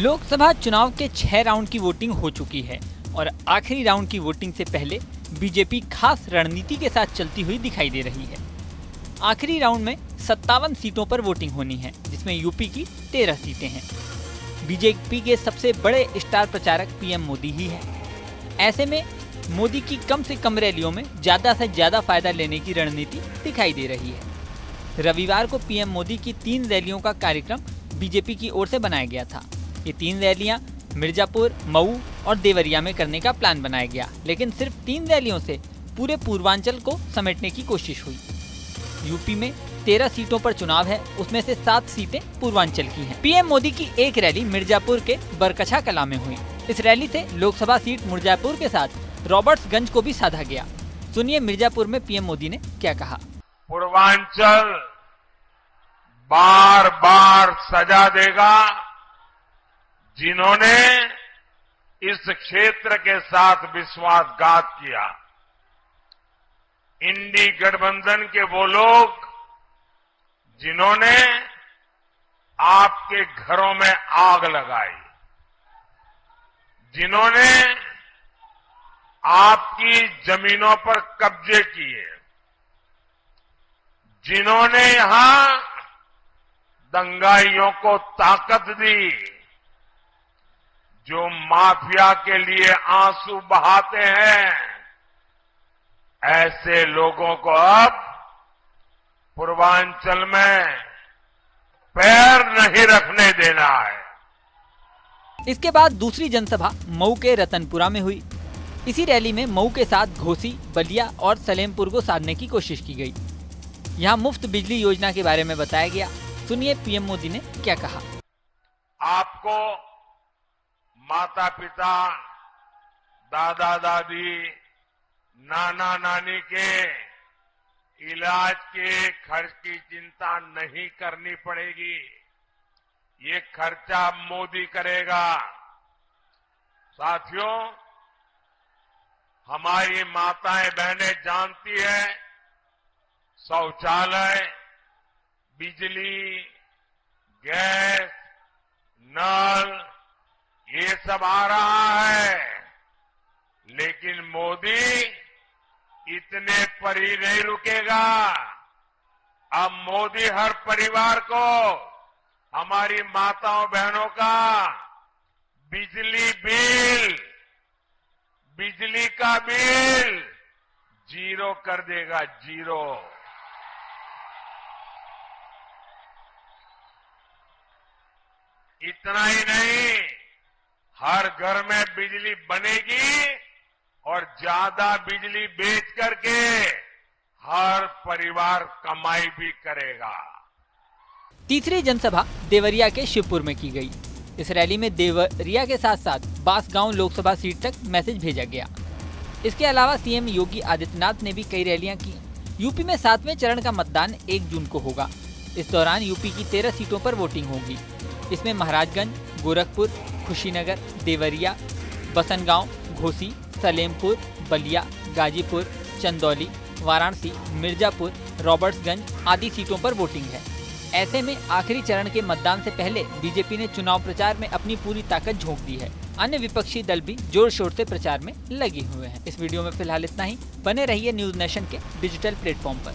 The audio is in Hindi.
लोकसभा चुनाव के 6 राउंड की वोटिंग हो चुकी है और आखिरी राउंड की वोटिंग से पहले बीजेपी खास रणनीति के साथ चलती हुई दिखाई दे रही है। आखिरी राउंड में 57 सीटों पर वोटिंग होनी है, जिसमें यूपी की 13 सीटें हैं। बीजेपी के सबसे बड़े स्टार प्रचारक पीएम मोदी ही है। ऐसे में मोदी की कम से कम रैलियों में ज़्यादा से ज़्यादा फायदा लेने की रणनीति दिखाई दे रही है। रविवार को पीएम मोदी की 3 रैलियों का कार्यक्रम बीजेपी की ओर से बनाया गया था। ये 3 रैलियां मिर्जापुर, मऊ और देवरिया में करने का प्लान बनाया गया, लेकिन सिर्फ 3 रैलियों से पूरे पूर्वांचल को समेटने की कोशिश हुई। यूपी में 13 सीटों पर चुनाव है, उसमें से 7 सीटें पूर्वांचल की हैं। पीएम मोदी की एक रैली मिर्जापुर के बरकछा कला में हुई। इस रैली से लोकसभा सीट मिर्जापुर के साथ रॉबर्ट्सगंज को भी साधा गया। सुनिए मिर्जापुर में पीएम मोदी ने क्या कहा। पूर्वांचल बार बार सजा देगा जिन्होंने इस क्षेत्र के साथ विश्वासघात किया। इंडी गठबंधन के वो लोग जिन्होंने आपके घरों में आग लगाई, जिन्होंने आपकी जमीनों पर कब्जे किए, जिन्होंने यहां दंगाइयों को ताकत दी, जो माफिया के लिए आंसू बहाते हैं, ऐसे लोगों को अब पूर्वांचल में पैर नहीं रखने देना है। इसके बाद दूसरी जनसभा मऊ के रतनपुरा में हुई। इसी रैली में मऊ के साथ घोसी, बलिया और सलेमपुर को साधने की कोशिश की गई। यहाँ मुफ्त बिजली योजना के बारे में बताया गया। सुनिए पीएम मोदी ने क्या कहा। आपको माता पिता, दादा दादी, नाना नानी के इलाज के खर्च की चिंता नहीं करनी पड़ेगी। ये खर्चा मोदी करेगा। साथियों, हमारी माताएं बहनें जानती है, शौचालय, बिजली, गैस, नल, ये सब आ रहा है, लेकिन मोदी इतने पर ही नहीं रुकेगा। अब मोदी हर परिवार को, हमारी माताओं बहनों का बिजली का बिल 0 कर देगा, 0। इतना ही नहीं, हर घर में बिजली बनेगी और ज्यादा बिजली बेच करके हर परिवार कमाई भी करेगा। तीसरी जनसभा देवरिया के शिवपुर में की गई। इस रैली में देवरिया के साथ साथ बांसगांव लोकसभा सीट तक मैसेज भेजा गया। इसके अलावा सीएम योगी आदित्यनाथ ने भी कई रैलियां की। यूपी में 7वें चरण का मतदान 1 जून को होगा। इस दौरान यूपी की 13 सीटों पर वोटिंग होगी। इसमें महाराजगंज, गोरखपुर, कुशीनगर, देवरिया, बसनगांव, घोसी, सलेमपुर, बलिया, गाजीपुर, चंदौली, वाराणसी, मिर्जापुर, रॉबर्ट्सगंज आदि सीटों पर वोटिंग है। ऐसे में आखिरी चरण के मतदान से पहले बीजेपी ने चुनाव प्रचार में अपनी पूरी ताकत झोंक दी है। अन्य विपक्षी दल भी जोर शोर से प्रचार में लगे हुए हैं। इस वीडियो में फिलहाल इतना ही। बने रहिए न्यूज नेशन के डिजिटल प्लेटफॉर्म पर।